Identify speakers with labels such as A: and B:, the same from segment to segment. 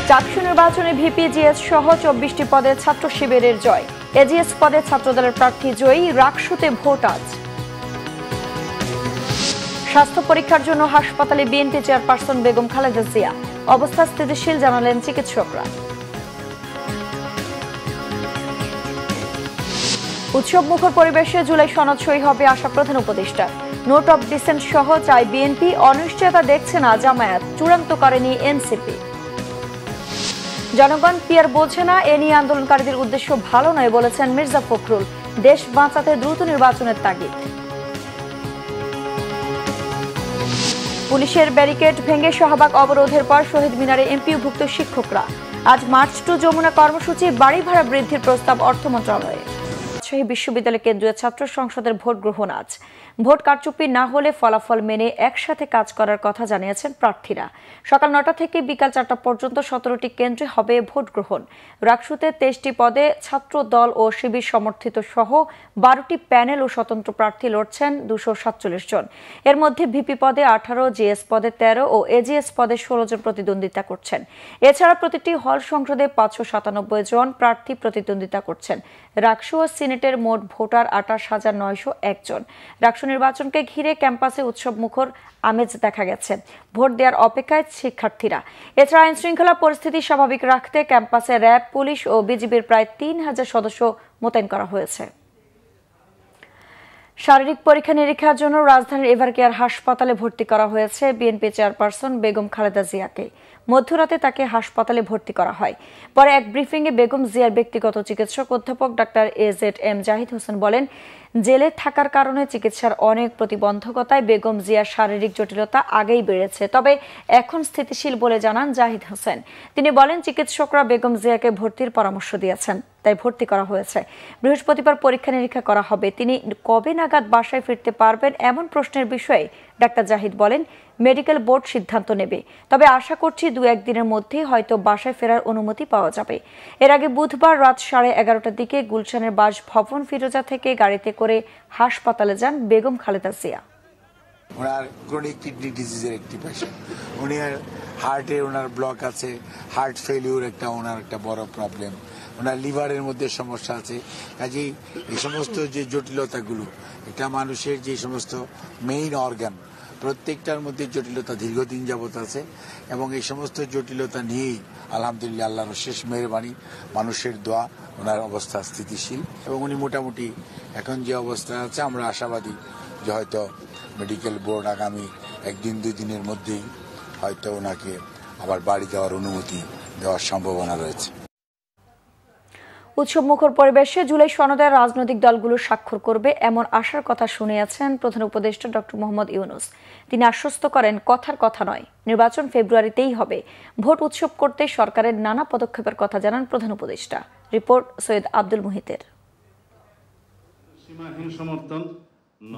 A: চাকসু নির্বাচনে ভিপিজিএস সহ 24টি পদে ছাত্র শিবিরের জয়। এজিএস পদে ছাত্রদলের প্রার্থী জয়ী। রাকসুতে ভোট আজ। স্বাস্থ্য পরীক্ষার জন্য হাসপাতালে বিএনপি চেয়ারপারসন বেগম খালেদা জিয়া। অবস্থা স্থিতিশীল জানালেন চিকিৎসকরা। উৎসব মুখর পরিবেশে জুলাই সনদ সই হবে আশা প্রধান উপদেষ্টা। নোট অব ডিসেন্ট সহ চাই বিএনপি। অনিশ্চয়তা দেখছে না জামায়াত। চূড়ান্ত করেনি এনসিপি। জনগণ পিয়ার বোঝে না, এ নিয়ে আন্দোলনকারীদের উদ্দেশ্য ভালো নয় বলেছেন মির্জা ফখরুল। দেশ বাঁচাতে দ্রুত নির্বাচনের তাগিদ। পুলিশের ব্যারিকেড ভেঙে শাহবাগ অবরোধের পর শহীদ মিনারে এমপিওভুক্ত শিক্ষকরা। আজ মার্চ টু যমুনা কর্মসূচি। বাড়ি ভাড়া বৃদ্ধির প্রস্তাব অর্থ মন্ত্রণালয়ে। রাজশাহী বিশ্ববিদ্যালয় কেন্দ্রীয় ছাত্র সংসদের ভোট গ্রহণ আজ। ভোট কারচুপি না হলে ফলাফল মেনে একসাথে কাজ করার কথা জানিয়েছেন প্রার্থীরা। সকাল 9টা থেকে বিকাল 4টা পর্যন্ত 17টি কেন্দ্রে হবে ভোট গ্রহণ। রাকসুতে 23টি পদে ছাত্র দল ও শিবির সমর্থিত সহ 12টি প্যানেল ও স্বতন্ত্র প্রার্থী লড়ছেন 247 জন। এর মধ্যে ভিপি পদে 18, জিএস পদে 13 ও এজিএস পদে 16 জন প্রতিদ্বন্দ্বিতা করছেন। এছাড়া প্রতিটি হল সংসদে 597 জন প্রার্থী প্রতিদ্বন্দ্বিতা করছেন। রাকসু ও সিনেটের মোট ভোটার 28,901 জন। রাকসু নির্বাচনকে ঘিরে ক্যাম্পাসে উৎসব মুখর আমেজ দেখা গেছে। ভোট দেওয়ার অপেক্ষায় শিক্ষার্থীরা। এছাড়া আইন শৃঙ্খলা পরিস্থিতি স্বাভাবিক রাখতে ক্যাম্পাসে র্যাব, পুলিশ ও বিজিবির প্রায় 3000 সদস্য মোতায়েন করা হয়েছে। শারীরিক পরীক্ষা নিরীক্ষার জন্য রাজধানীর এভারকেয়ার হাসপাতালে ভর্তি করা হয়েছে বিএনপি চেয়ারপারসন বেগম খালেদা জিয়াকে। মধ্যরাতে তাকে হাসপাতালে ভর্তি করা হয়। পরে এক ব্রিফিংয়ে বেগম জিয়ার ব্যক্তিগত চিকিৎসক অধ্যাপক ডাক্তার AZM জাহিদ হোসেন বলেন, জেলে থাকার কারণে চিকিৎসার অনেক প্রতিবন্ধকতায় বেগম জিয়ার শারীরিক জটিলতা আগেই বেড়েছে, তবে এখন স্থিতিশীল বলে জানান জাহিদ হোসেন। তিনি বলেন, চিকিৎসকরা বেগম জিয়াকে ভর্তির পরামর্শ দিয়েছেন, তাই ভর্তি করা হয়েছে। বৃহস্পতিবার পরীক্ষা নিরীক্ষা করা হবে। তিনি কবে নাগাদ বাসায় ফিরতে পারবেন এমন প্রশ্নের বিষয়ে ডাক্তার জাহিদ বলেন, মেডিকেল বোর্ড সিদ্ধান্ত নেবে, তবে আশা করছি 2-1 দিনের মধ্যেই হয়তো বাসায় ফেরার অনুমতি পাওয়া যাবে। এর আগে বুধবার রাত 11:30টার দিকে গুলশানের বাসভবন ফিরোজা থেকে গাড়িতে করে হাসপাতালে যান বেগম খালেদা জিয়া।
B: ওনার ক্রনিক কিডনি ডিজিজের একটি পেশেন্ট। উনি হার্টে ওনার ব্লক আছে, হার্ট ফেলিউর ওনার একটা বড় প্রবলেম। ওনার লিভারের মধ্যে সমস্যা আছে। কাজেই এই সমস্ত যে জটিলতাগুলো, এটা মানুষের যে সমস্ত মেইন অর্গান, প্রত্যেকটার মধ্যে জটিলতা দীর্ঘদিন যাবত আছে এবং এই সমস্ত জটিলতা নিয়েই আলহামদুলিল্লাহ আল্লাহর শেষ মেহেরবানি, মানুষের দোয়া, ওনার অবস্থা স্থিতিশীল এবং উনি মোটামুটি এখন যে অবস্থা আছে আমরা আশাবাদী যে হয়তো মেডিকেল বোর্ড আগামী 1-2 দিনের মধ্যেই হয়তো ওনাকে আবার বাড়ি যাওয়ার অনুমতি দেওয়ার সম্ভাবনা রয়েছে।
A: উৎসব মুখর পরিবেশে জুলাই সনদে রাজনৈতিক দলগুলো স্বাক্ষর করবে এমন আশার কথা শুনিয়েছেন প্রধান উপদেষ্টা ডক্টর মোহাম্মদ ইউনূস। তিনি আশ্বস্ত করেন, কথার কথা নয়, নির্বাচন ফেব্রুয়ারিতেই হবে। ভোট উৎসব করতে সরকারের নানা পদক্ষেপের কথা জানান প্রধান উপদেষ্টা। রিপোর্ট সৈয়দ আব্দুল মুহিতের।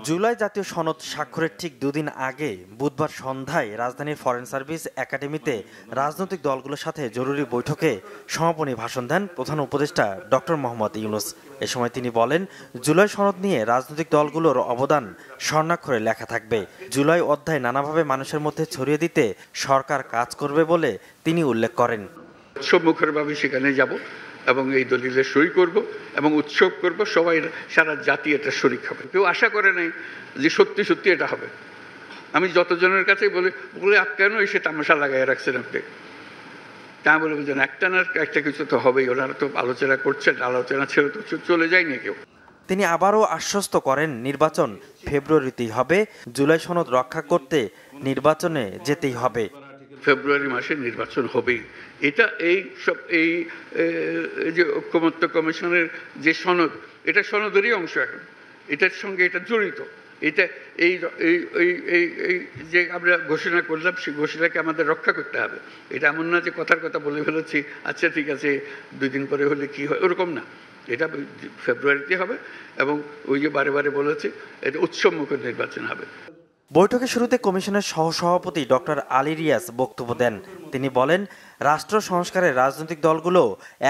C: জুলাই জাতীয় সনদ স্বাক্ষরের ঠিক 2 দিন আগে বুধবার সন্ধ্যায় রাজধানীর ফরেন সার্ভিস একাডেমিতে রাজনৈতিক দলগুলোর সাথে জরুরি বৈঠকে সমাপনী ভাষণ দেন প্রধান উপদেষ্টা ডক্টর মোহাম্মদ ইউনূস। এ সময় তিনি বলেন, জুলাই সনদ নিয়ে রাজনৈতিক দলগুলোর অবদান স্বর্ণাক্ষরে লেখা থাকবে। জুলাই অধ্যায় নানাভাবে মানুষের মধ্যে ছড়িয়ে দিতে সরকার কাজ করবে বলে তিনি উল্লেখ করেন।
D: উৎসবমুখরভাবে সেখানে যাব এবং এই দলিলে সই করব এবং উৎসব করব, সবাই সারা জাতি এটা শরীক হবে। কেউ আশা করে নাই যে সত্যি সত্যি এটা হবে। আমি যতজনের কাছেই বলে কেন এসে তামাশা লাগাই রাখছেন আপনি, তা বলে বুঝলেন একটা কিছু তো হবেই। ওনারা তো আলোচনা করছেন, আলোচনা ছেড়ে তো চলে যায়নি কেউ।
C: তিনি আবারও আশ্বস্ত করেন, নির্বাচন ফেব্রুয়ারিতেই হবে। জুলাই সনদ রক্ষা করতে নির্বাচনে যেতেই হবে।
D: ফেব্রুয়ারি মাসে নির্বাচন হবেই। এটা এই যে ঐক্যমত্য কমিশনের যে সনদ, এটা সনদেরই অংশ। এখন এটার সঙ্গে এটা জড়িত। এটা এই যে আমরা ঘোষণা করলাম, সেই ঘোষণাকে আমাদের রক্ষা করতে হবে। এটা এমন না যে কথার কথা বলে ফেলেছি, আচ্ছা ঠিক আছে 2 দিন পরে হলে কি হয়, ওরকম না। এটা ফেব্রুয়ারিতে হবে এবং ওই যে বারে বারে বলেছে, এটা উৎসবমুখর নির্বাচন হবে।
C: বৈঠকের শুরুতে কমিশনের সহসভাপতি ডক্টর আলী রিয়াজ বক্তব্য দেন। তিনি বলেন, রাষ্ট্র সংস্কারে রাজনৈতিক দলগুলো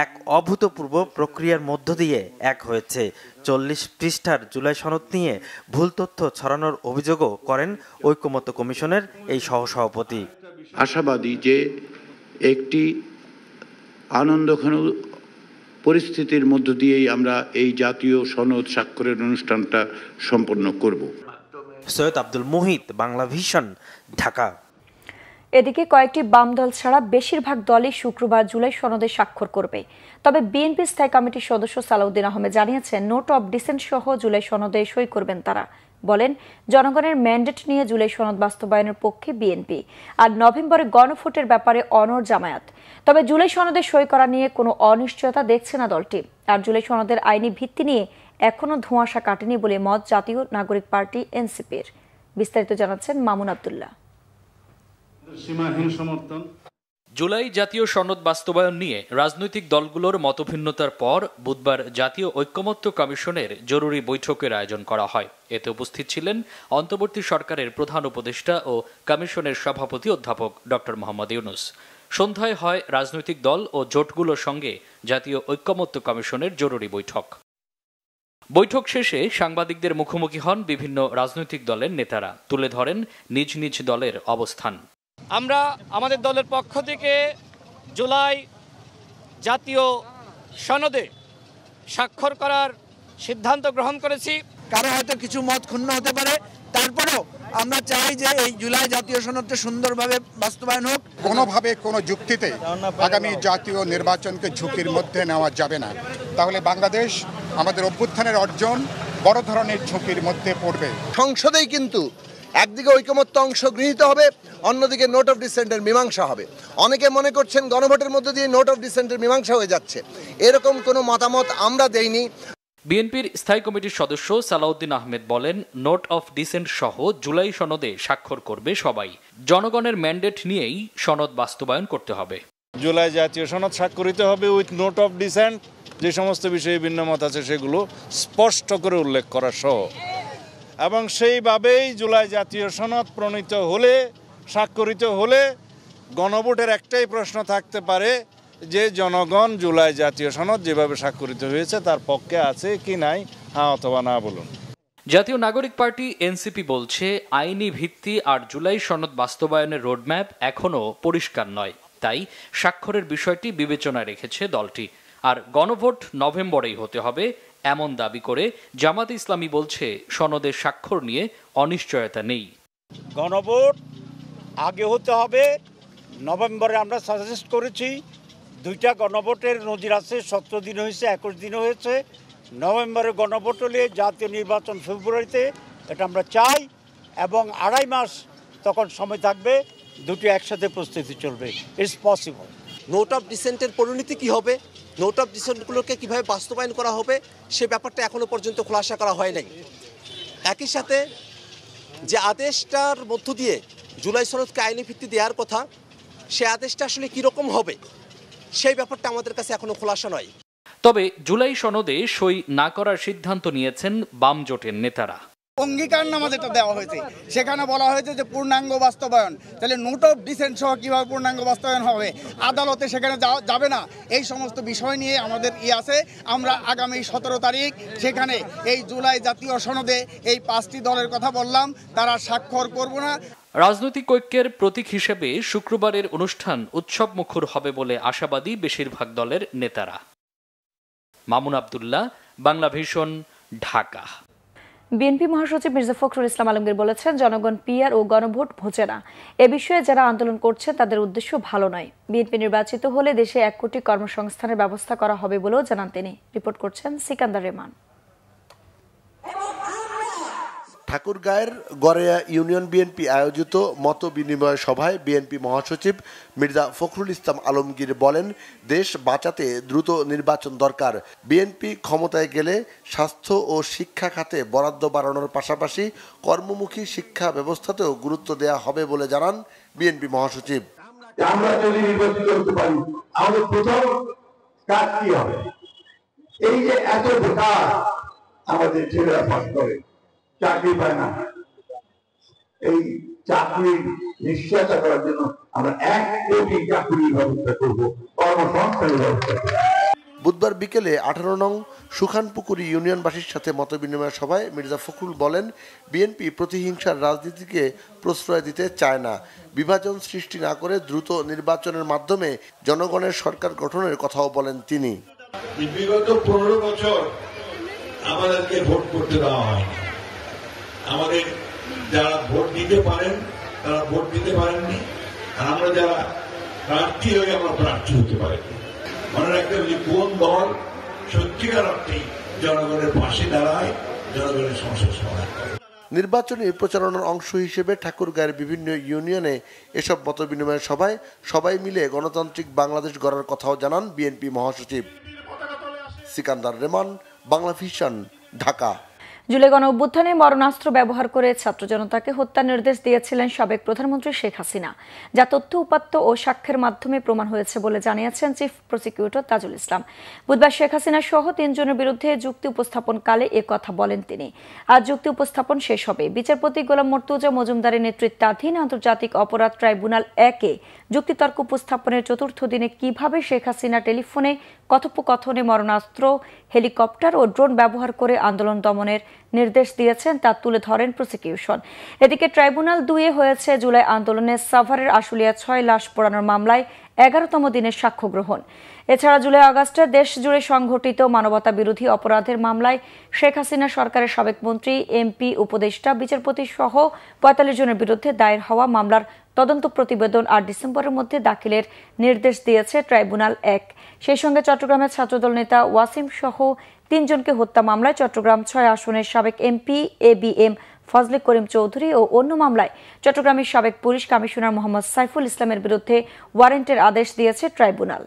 C: এক অভূতপূর্ব প্রক্রিয়ার মধ্য দিয়ে এক হয়েছে। 40 পৃষ্ঠার জুলাই সনদ নিয়ে ভুল তথ্য ছড়ানোর অভিযোগও করেন ঐক্যমত্য কমিশনের এই সহসভাপতি।
E: আশাবাদী যে একটি আনন্দঘন পরিস্থিতির মধ্য দিয়েই আমরা এই জাতীয় সনদ স্বাক্ষরের অনুষ্ঠানটা সম্পন্ন করব।
C: সৈয়দ আব্দুল মুহিত, বাংলা ভিশন, ঢাকা।
A: এদিকে কয়েকটি বাম দল ছাড়া বেশিরভাগ দলই শুক্রবার জুলাই সনদে স্বাক্ষর করবে। তবে বিএনপি স্থায়ী কমিটির সদস্য সালাউদ্দিন আহমেদ জানিয়েছেন, নোট অব ডিসেন্ট সহ জুলাই সনদে সই করবেন তারা। বলেন, জনগণের ম্যান্ডেট নিয়ে জুলাই সনদ বাস্তবায়নের পক্ষে বিএনপি, আর নভেম্বরে গণভোটের ব্যাপারে অনড় জামায়াত। তবে জুলাই সনদে সই করা নিয়ে কোনো অনিশ্চয়তা দেখছে না দলটি। আর জুলাই সনদের আইনি ভিত্তি নিয়ে এখনো ধোঁয়াশা কাটেনি বলে মত জাতীয় নাগরিক পার্টি এনসিপির। বিস্তারিত জানাচ্ছেন মামুন আব্দুল্লাহ।
F: জুলাই জাতীয় সনদ বাস্তবায়ন নিয়ে রাজনৈতিক দলগুলোর মতভিন্নতার পর বুধবার জাতীয় ঐকমত্য কমিশনের জরুরি বৈঠকের আয়োজন করা হয়। এতে উপস্থিত ছিলেন অন্তর্বর্তী সরকারের প্রধান উপদেষ্টা ও কমিশনের সভাপতি অধ্যাপক ডক্টর মোহাম্মদ ইউনূস। সন্ধ্যায় হয় রাজনৈতিক দল ও জোটগুলোর সঙ্গে জাতীয় ঐকমত্য কমিশনের জরুরি বৈঠক। বৈঠক শেষে সাংবাদিকদের মুখোমুখি হন বিভিন্ন রাজনৈতিক দলের নেতারা, তুলে ধরেন নিজ নিজ দলের অবস্থান।
G: আমরা আমাদের দলের পক্ষ থেকে জুলাই জাতীয় সনদে স্বাক্ষর করার সিদ্ধান্ত গ্রহণ করেছি।
H: কারো হয়তো কিছু মত ক্ষুণ্ণ হতে পারে, তারপরেও আমরা চাই যে এই জুলাই জাতীয় সনদটা সুন্দরভাবে বাস্তবায়ন হোক।
I: কোনোভাবে কোনো যুক্তিতে আগামী জাতীয় নির্বাচনকে ঝুঁকির মধ্যে নেওয়া যাবে না, তাহলে বাংলাদেশ আমাদের অভ্যুত্থানের অর্জন বড় ধরনের ঝুঁকির মধ্যে পড়বে।
J: সংসদেই কিন্তু একদিকে ঐকমত্য অংশ গৃহীত হবে, অন্যদিকে নোট অফ ডিসেন্টের মীমাংসা হবে। অনেকে মনে করছেন গণভোটের মধ্যে দিয়ে নোট অফ ডিসেন্টের মীমাংসা হয়ে যাচ্ছে, এরকম কোনো মতামত আমরা দেইনি।
F: বিএনপির স্থায়ী কমিটির সদস্য সালাউদ্দিন আহমেদ বলেন, নোট অফ ডিসেন্ট সহ জুলাই সনদে স্বাক্ষর করবে সবাই। জনগণের ম্যান্ডেট নিয়েই সনদ বাস্তবায়ন করতে হবে।
K: জুলাই জাতীয় সনদ স্বাক্ষরিত হবে উইথ নোট অফ ডিসেন্ট। যে সমস্ত বিষয়ে ভিন্ন মত আছে সেগুলো স্পষ্ট করে উল্লেখ করা সহ, এবং সেইভাবেই জুলাই জাতীয় সনদ প্রণীত হলে, স্বাক্ষরিত হলে গণভোটের একটাই প্রশ্ন থাকতে পারে যে জনগণ জুলাই জাতীয় সনদ যেভাবে স্বাক্ষরিত হয়েছে তার পক্ষে আছে কি নাই, হ্যাঁ অথবা না বলুন।
F: জাতীয় নাগরিক পার্টি এনসিপি বলছে, আইনি ভিত্তি আর জুলাই সনদ বাস্তবায়নের রোডম্যাপ এখনও পরিষ্কার নয়, তাই স্বাক্ষরের বিষয়টি বিবেচনায় রেখেছে দলটি। আর গণভোট নভেম্বরেই হতে হবে এমন দাবি করে জামাত ইসলামী বলছে, সনদের স্বাক্ষর নিয়ে অনিশ্চয়তা নেই।
G: গণভোট আগে হতে হবে নভেম্বরে। আমরা সাজেস্ট করেছি, দুইটা গণভোটের নজির আছে, 17 দিন হয়েছে, 21 দিন হয়েছে। নভেম্বরে গণভোট হলে জাতীয় নির্বাচন ফেব্রুয়ারিতে, এটা আমরা চাই, এবং 2.5 মাস তখন সময় থাকবে, দুটি একসাথে প্রস্তুতি চলবে। It's possible.
J: নোট অফ ডিসেন্টের পরিণতি কি হবে, নোট অফ ডিসেন্টগুলোকে কিভাবে বাস্তবায়ন করা হবে, সে ব্যাপারটা এখনো পর্যন্ত খোলাসা করা হয় নাই। একই সাথে যে আদেশটার মধ্য দিয়ে জুলাই সনদকে আইনি ভিত্তি দেওয়ার কথা, সে আদেশটা আসলে কীরকম হবে সেই ব্যাপারটা আমাদের কাছে এখনো খোলাসা নয়।
F: তবে জুলাই সনদে সই না করার সিদ্ধান্ত নিয়েছেন বাম জোটের নেতারা।
H: অঙ্গীকারনামা যেটা দেওয়া হয়েছে সেখানে বলা হয়েছে যে পূর্ণাঙ্গ বাস্তবায়ন, তাহলে নোট অফ ডিসেন্ট সহ কীভাবে পূর্ণাঙ্গ বাস্তবায়ন হবে, আদালতে সেখানে যাবে না, এই সমস্ত বিষয় নিয়ে আমাদের আছে। আমরা আগামী 17 তারিখ সেখানে এই জুলাই জাতীয় সনদে এই 5টি দলের কথা বললাম, তারা স্বাক্ষর করব না।
F: রাজনৈতিক ঐক্যের প্রতীক হিসেবে শুক্রবারের অনুষ্ঠান উৎসব মুখর হবে বলে আশাবাদী বেশিরভাগ দলের নেতারা। মামুন আব্দুল্লাহ, বাংলা ভিশন, ঢাকা।
A: বিএনপি মহাসচিব মির্জা ফখরুল ইসলাম আলমগীর বলেছেন, জনগণ পিআর ও গণভোট বোঝে না। এ বিষয়ে যারা আন্দোলন করছে তাদের উদ্দেশ্য ভালো নয়। বিএনপি নির্বাচিত হলে দেশে 1 কোটি কর্মসংস্থানের ব্যবস্থা করা হবে বলেও জানান তিনি। রিপোর্ট করছেন সিকান্দার রেহমান।
L: ঠাকুরগাঁয়ের গড়েয়া ইউনিয়ন বিএনপি আয়োজিত মত বিনিময় সভায় বিএনপি মহাসচিব মির্জা ফখরুল ইসলাম আলমগীর বলেন, দেশ বাঁচাতে দ্রুত নির্বাচন দরকার। বিএনপি ক্ষমতায় গেলে স্বাস্থ্য ও শিক্ষা খাতে বরাদ্দ বাড়ানোর পাশাপাশি কর্মমুখী শিক্ষা ব্যবস্থাতেও গুরুত্ব দেওয়া হবে বলে জানান বিএনপি মহাসচিব।
M: আমরা যদি নির্বাচিত করতে পারি, আমাদের প্রথম কাজ কি হবে? এই যে এত বেকার আমাদের ছেলেরা পাস করে, চাকরি পায় না, এই চাকরির নিশ্চয়তা করার জন্য আমরা 1 কোটি চাকরির ব্যবস্থা করবো, কর্মসংস্থানের ব্যবস্থা করবো।
L: বুধবার বিকেলে 18 নং সুখানপুকুরি ইউনিয়নবাসীর সাথে মতবিনিময় সভায় মির্জা ফখরুল বলেন, বিএনপি প্রতিহিংসার রাজনীতিকে প্রশ্রয় দিতে চায় না। বিভাজন সৃষ্টি না করে দ্রুত নির্বাচনের মাধ্যমে জনগণের সরকার গঠনের কথাও বলেন তিনি।
M: বিগত 15 বছর আমাদেরকে ভোট করতে দেওয়া হয়নি। আমাদের যারা ভোট দিতে পারেন তারা ভোট দিতে পারেননি, আর আমরা যারা প্রার্থী হয়ে আমরা প্রার্থী হতে পারিনি। মনে রাখতে হবে যে কোন দল সত্যিকার অর্থে জনগণের পাশে দাঁড়ায়, জনগণের সমস্যা সমাধান করে।
L: নির্বাচনী প্রচারণার অংশ হিসেবে ঠাকুরগাঁয়ের বিভিন্ন ইউনিয়নে এসব মতবিনিময় সভায় সবাই মিলে গণতান্ত্রিক বাংলাদেশ গড়ার কথাও জানান বিএনপি মহাসচিব। সিকান্দার রেমান, বাংলা ভিশন, ঢাকা।
A: জুলাই গণ অভ্যুত্থানে মরণাস্ত্র ব্যবহার করে ছাত্র জনতাকে হত্যার নির্দেশ দিয়েছিলেন সাবেক প্রধানমন্ত্রী শেখ হাসিনা, যা তথ্য উপাত্ত ও সাক্ষ্যের মাধ্যমে প্রমাণ হয়েছে বলে জানিয়েছেন চিফ প্রসিকিউটর তাজুল ইসলাম। বুধবার শেখ হাসিনা সহ 3 জনের বিরুদ্ধে যুক্তি উপস্থাপনকালে কথা বলেন তিনি। আজ যুক্তি উপস্থাপন শেষ হবে। বিচারপতি গোলাম মর্তুজা মজুমদারের নেতৃত্বাধীন আন্তর্জাতিক অপরাধ ট্রাইব্যুনাল 1-এ যুক্তিতর্ক উপস্থাপনের 4র্থ দিনে কিভাবে শেখ হাসিনা টেলিফোনে কথোপকথনে মরণাস্ত্র, হেলিকপ্টার ও ড্রোন ব্যবহার করে আন্দোলন দমনের নির্দেশ দিয়েছেন তা তুলে ধরেন প্রসিকিউশন। এদিকে ট্রাইব্যুনাল 2-এ হয়েছে জুলাই আন্দোলনে সাভারের আশুলিয়া 6 লাশ পোড়ানোর মামলায় 11তম দিনের সাক্ষ্য গ্রহণ। এছাড়া জুলাই আগস্টে দেশ জুড়ে সংঘটিত মানবতা বিরোধী অপরাধের মামলায় শেখ হাসিনা সরকারের সাবেক মন্ত্রী, এমপি, উপদেষ্টা, বিচারপতি সহ 45 জনের বিরুদ্ধে দায়ের হওয়া মামলার তদন্ত প্রতিবেদন 8 ডিসেম্বরের মধ্যে দাখিলের নির্দেশ দিয়েছে ট্রাইব্যুনাল 1। সেই সঙ্গে চট্টগ্রামের ছাত্রদল নেতা ওয়াসিম সহ 3 জনকে হত্যা মামলায় চট্টগ্রাম 6 আসনের সাবেক এমপি ABM ফজলে করিম চৌধুরী ও অন্য মামলায় চট্টগ্রামের সাবেক পুলিশ কমিশনার মোহাম্মদ সাইফুল ইসলামের বিরুদ্ধে ওয়ারেন্টের আদেশ দিয়েছে ট্রাইব্যুনাল।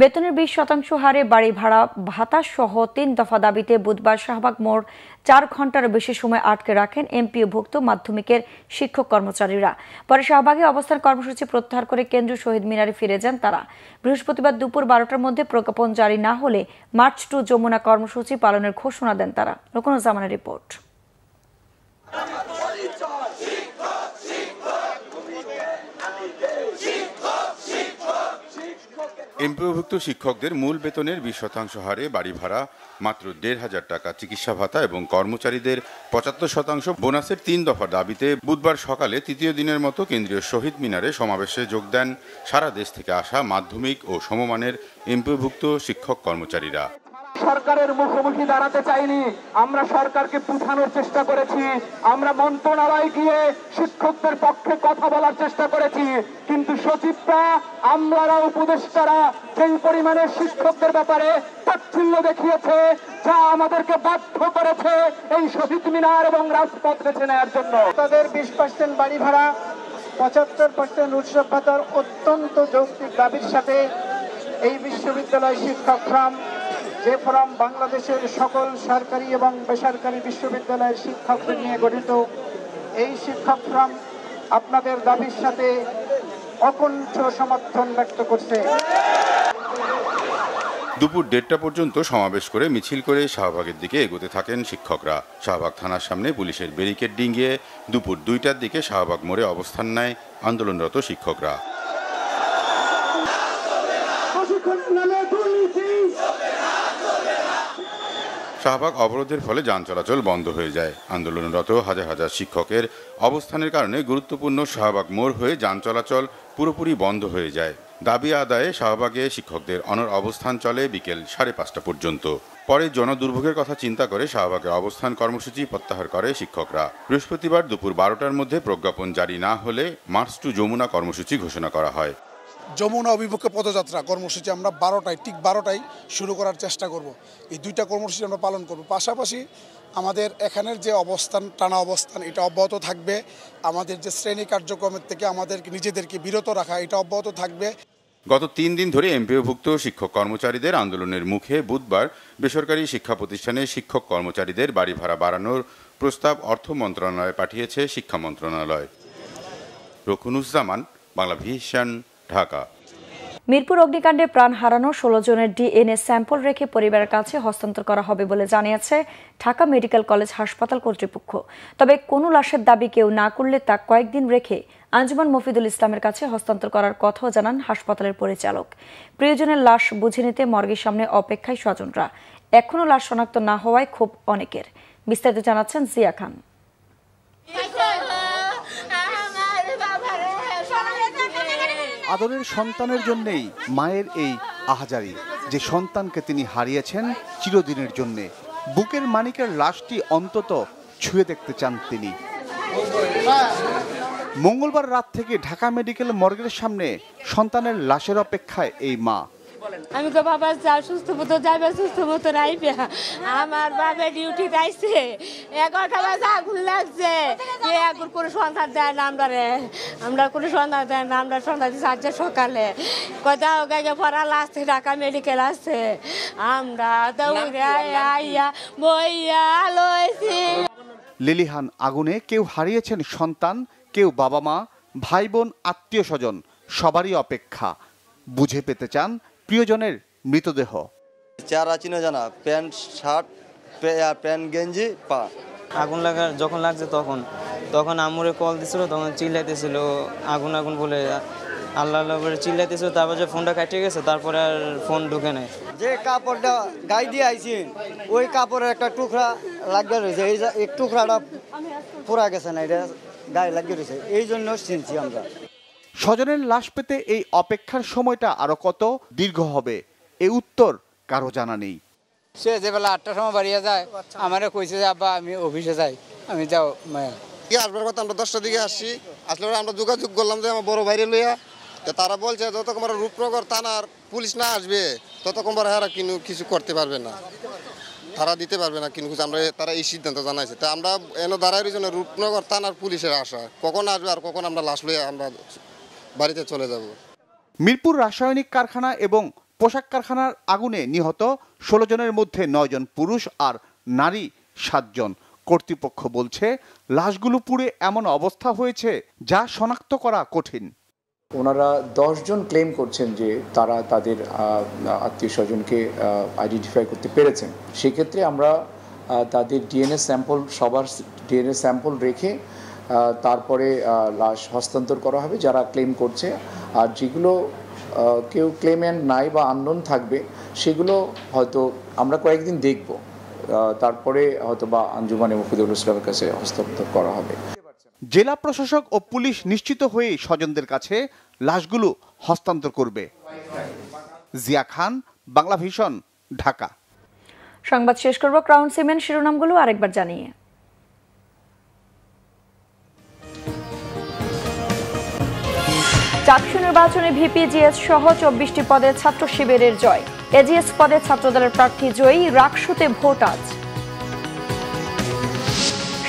A: বেতনের 20% হারে বাড়ি ভাড়া ভাতা সহ 3 দফা দাবিতে বুধবার শাহবাগ মোড় 4 ঘন্টারও বেশি সময় আটকে রাখেন এমপিওভুক্ত মাধ্যমিকের শিক্ষক কর্মচারীরা। পরে শাহবাগে অবস্থান কর্মসূচি প্রত্যাহার করে কেন্দ্রীয় শহীদ মিনারে ফিরে যান তারা। বৃহস্পতিবার দুপুর 12টার মধ্যে প্রজ্ঞাপন জারি না হলে মার্চ টু যমুনা কর্মসূচি পালনের ঘোষণা দেন তারা। রুকনুজ্জামানের রিপোর্ট।
N: এমপিওভুক্ত শিক্ষকদের মূল বেতনের 20% হারে বাড়ি ভাড়া, মাত্র 1,500 টাকা চিকিৎসা ভাতা এবং কর্মচারীদের 75% বোনাসের 3 দফা দাবিতে বুধবার সকালে 3য় দিনের মতো কেন্দ্রীয় শহীদ মিনারে সমাবেশে যোগ দেন সারা দেশ থেকে আসা মাধ্যমিক ও সমমানের এমপিওভুক্ত শিক্ষক কর্মচারীরা।
O: সরকারের মুখোমুখি দাঁড়াতে চাইনি, আমরা সরকারকে বুঝানোর চেষ্টা করেছি, আমরা মন্ত্রণালয়ে গিয়ে শিক্ষকদের পক্ষে কথা বলার চেষ্টা করেছি, কিন্তু সচিবরা, আমলারা, উপদেষ্টারা সেই পরিমাণে শিক্ষকদের ব্যাপারে তাচ্ছিল্য দেখিয়েছে, যা আমাদেরকে বাধ্য করেছে এই শহীদ মিনার এবং রাজপথ বেছে নেওয়ার জন্য। তাদের 20% বাড়ি ভাড়া, 75% উৎসব ভাতার অত্যন্ত যৌক্তিক দাবির সাথে এই বিশ্ববিদ্যালয় শিক্ষক ফোরাম, যে ফোরাম বাংলাদেশের সকল সরকারি এবং বেসরকারি বিশ্ববিদ্যালয়ের শিক্ষকদের নিয়ে গঠিত, এই শিক্ষক ফোরাম আপনাদের দাবির সাথে অকুণ্ঠ সমর্থন ব্যক্ত করছে।
N: দুপুর 1:30 পর্যন্ত সমাবেশ করে মিছিল করে শাহবাগের দিকে এগোতে থাকেন শিক্ষকরা। শাহবাগ থানার সামনে পুলিশের ব্যারিকেড ডিঙিয়ে দুপুর 2টার দিকে শাহবাগ মোড়ে অবস্থান নেয় আন্দোলনরত শিক্ষকরা। শাহবাগ অবরোধের ফলে যান চলাচল বন্ধ হয়ে যায়। আন্দোলনরত হাজার হাজার শিক্ষকের অবস্থানের কারণে গুরুত্বপূর্ণ শাহবাগ মোড় হয়ে যান চলাচল পুরোপুরি বন্ধ হয়ে যায়। দাবি আদায়ে শাহবাগে শিক্ষকদের অনড় অবস্থান চলে বিকেল 5:30 পর্যন্ত। পরে জনদুর্ভোগের কথা চিন্তা করে শাহবাগের অবস্থান কর্মসূচি প্রত্যাহার করে শিক্ষকরা। বৃহস্পতিবার দুপুর 12টার মধ্যে প্রজ্ঞাপন জারি না হলে মার্চ টু যমুনা কর্মসূচি ঘোষণা করা হয়।
P: যমুনা অভিমুখে পদযাত্রা কর্মসূচি আমরা 12টায় শুরু করার চেষ্টা করব। এই 2টা কর্মসূচি আমরা পালন করব। পাশাপাশি আমাদের এখানের যে অবস্থান, টানা অবস্থান, এটা অব্যাহত থাকবে। আমাদের যে শ্রেণী কার্যক্রমের থেকে আমাদের নিজেদেরকে বিরত রাখা, এটা অব্যাহত থাকবে।
N: গত 3 দিন ধরে এমপিওভুক্ত শিক্ষক কর্মচারীদের আন্দোলনের মুখে বুধবার বেসরকারি শিক্ষা প্রতিষ্ঠানে শিক্ষক কর্মচারীদের বাড়ি ভাড়া বাড়ানোর প্রস্তাব অর্থ মন্ত্রণালয়ে পাঠিয়েছে শিক্ষা মন্ত্রণালয়। রুকনুজ্জামান, বাংলা ভিশন, ঢাকা।
A: মিরপুর অগ্নিকাণ্ডে প্রাণ হারানো 16 জনের ডিএনএ স্যাম্পল রেখে পরিবারের কাছে হস্তান্তর করা হবে বলে জানিয়েছে ঢাকা মেডিকেল কলেজ হাসপাতাল কর্তৃপক্ষ। তবে কোনো লাশের দাবি কেউ না করলে তা কয়েকদিন রেখে আঞ্জুমান মফিদুল ইসলামের কাছে হস্তান্তর করার কথাও জানান হাসপাতালের পরিচালক। প্রিয়জনের লাশ বুঝে নিতে মর্গের সামনে অপেক্ষায় স্বজনরা। এখনও লাশ শনাক্ত না হওয়ায় ক্ষোভ অনেকের। বিস্তারিত জানাচ্ছেন জিয়া খান।
Q: আদরের সন্তানের জন্যই মায়ের এই আহাজারি, যে সন্তানকে তিনি হারিয়েছেন চিরদিনের জন্যে। বুকের মানিকের লাশটি অন্তত ছুঁয়ে দেখতে চান তিনি। মঙ্গলবার রাত থেকে ঢাকা মেডিকেল মর্গের সামনে সন্তানের লাশের অপেক্ষায় এই মা।
R: আমি তো বাবা সুস্থ মতো যাবে, সুস্থ মতো রাইবে। আমার বাবা ডিউটি যাইছে, 11টা বাজে আগুন লাগছে। আগুন কোনো সন্ধান দেয় না আমরা কোনো সন্ধান দেয় না। আমরা সন্ধান দিচ্ছি আজকে সকালে, কোথাও গাইগে পড়া লাগছে, ঢাকা মেডিকেল আছে। আমরা দৌড়ে আইয়া বইয়া লইছি।
Q: লিলিহান আগুনে কেউ হারিয়েছেন সন্তান, কেউ বাবা মা, ভাই বোন, আত্মীয় স্বজন, সবারই অপেক্ষা। বুঝে পেতে চান প্রিয়জনের মৃতদেহ।
S: চেহারা চিনে জানা, প্যান্ট শার্ট, প্যান্ট গেঞ্জি পা।
T: আগুন যখন লাগছে তখন আম্মুরে কল দিছিল, তখন চিল্লাইতেছিল আগুন আগুন বলে, আল্লাহ আল্লাহ করে চিল্লাইতেছিল। তারপর যে ফোনটা কাটিয়ে গেছে, তারপরে আর ফোন ঢুকে নাই।
S: যে কাপড়টা গায়ে দিয়ে আইছি, ওই কাপড়ের একটা টুকরা লাগিয়ে রয়েছে। এই টুকরাটা পুরা গেছে না, এটা গায়ে লাগিয়ে রয়েছে, এই জন্য চিনছি আমরা।
Q: স্বজনের লাশ পেতে এই অপেক্ষার সময়টা আরো কত দীর্ঘ হবে, এই উত্তর কারো জানা নেই।
U: সে যে বেলা 8টার সময় বাড়িয়ে যায়, আমারে কইছে যে আব্বা আমি অফিসে যাই। আমি যাও মায়া
V: আসবার কথা, আমরা 10টার দিকে আসছি। আসলে আমরা যোগাযোগ করলাম যে আমার বড় ভাইরে লইয়া, তো তারা বলছে যতক্ষণ রূপনগর থানার পুলিশ না আসবে ততক্ষণ হারা কিছু করতে পারবে না, তারা দিতে পারবে না কিন্তু আমরা, তারা এই সিদ্ধান্ত জানাইছে। তা আমরা এনে দাঁড়ানোর জন্য রূপনগর থানার পুলিশের আশা, কখন আসবে আর কখন আমরা লাশ লইয়া আমরা বাড়িতে চলে যাব।
Q: মিরপুর রাসায়নিক কারখানা এবং পোশাক কারখানার আগুনে নিহত 16 জনের মধ্যে 9 জন পুরুষ আর নারী 7 জন। কর্তৃপক্ষ বলছে লাশগুলো পুড়ে এমন অবস্থা হয়েছে যা শনাক্ত করা কঠিন।
W: ওনারা 10 জন ক্লেম করছেন যে তারা তাদের আত্মীয় স্বজনকে আইডেন্টিফাই করতে পেরেছেন। সেক্ষেত্রে আমরা তাদের ডিএনএ স্যাম্পল, সবার ডিএনএ স্যাম্পল রেখে তারপরে লাশ হস্তান্তর করা হবে যারা ক্লেম করছে। আর যেগুলো কেউ ক্লেমেন্ট নাই বা আননোন থাকবে, সেগুলো হয়তো আমরা কয়েকদিন দেখব, তারপরে হয়তো বা আঞ্জুমান মফিদুল ইসলামের কাছে হস্তান্তর করা হবে।
Q: জেলা প্রশাসক ও পুলিশ নিশ্চিত হয়ে স্বজনদের কাছে লাশগুলো হস্তান্তর করবে। জিয়া খান, বাংলা ভিশন, ঢাকা।
A: সংবাদ শেষ করব ক্রাউন সিমেন্ট শিরোনামগুলো আরেকবার জানিয়ে। চাকসু নির্বাচনে ভিপিজিএস সহ 24টি পদে ছাত্র শিবিরের জয়। এজিএস পদে ছাত্রদলের প্রার্থী জয়ী। রাকসুতে ভোট আজ।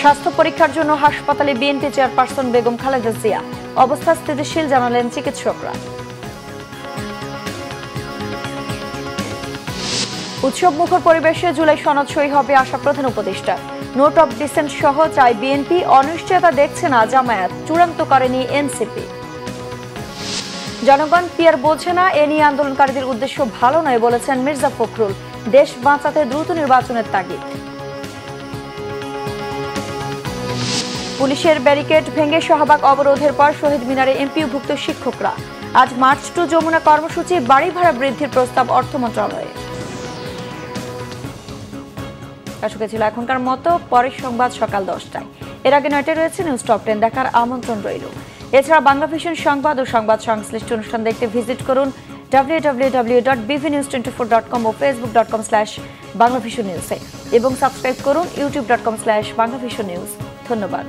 A: স্বাস্থ্য পরীক্ষার জন্য হাসপাতালে বিএনপি চেয়ারপারসন বেগম খালেদা জিয়া। অবস্থা স্থিতিশীল জানালেন চিকিৎসকরা। উৎসব মুখর পরিবেশে জুলাই সনদ সই হবে আশা প্রধান উপদেষ্টা। নোট অফ ডিসেন্ট সহ চাই বিএনপি। অনিশ্চয়তা দেখছে না জামায়াত, চূড়ান্ত করেনি এনসিপি। জনগণ পিয়ার বোঝে না, এ নিয়ে আন্দোলনকারীদের উদ্দেশ্য ভালো নয় বলেছেন মির্জা ফখরুল। দেশ বাঁচাতে দ্রুত নির্বাচনের তাগিদ। পুলিশের ব্যারিকেড ভেঙে শাহবাগ অবরোধের পর শহীদ মিনারে এমপিওভুক্ত শিক্ষকরা। আজ মার্চ টু যমুনা কর্মসূচি, বাড়ি ভাড়া বৃদ্ধির প্রস্তাব অর্থ মন্ত্রণালয়ে। দর্শক ছিল এখনকার মতো, পরের সংবাদ সকাল 10টায়। এর আগে নেটে রয়েছে নিউজ টপ 10 দেখার আমন্ত্রণ রইল। এছাড়া বাংলা ভিশন সংবাদ ও সংবাদ সংশ্লিষ্ট অনুষ্ঠান দেখতে ভিজিট করুন www.bvnews24.com ও facebook.com/banglavisionnews এবং সাবস্ক্রাইব করুন youtube.com/banglavisionnews। ধন্যবাদ।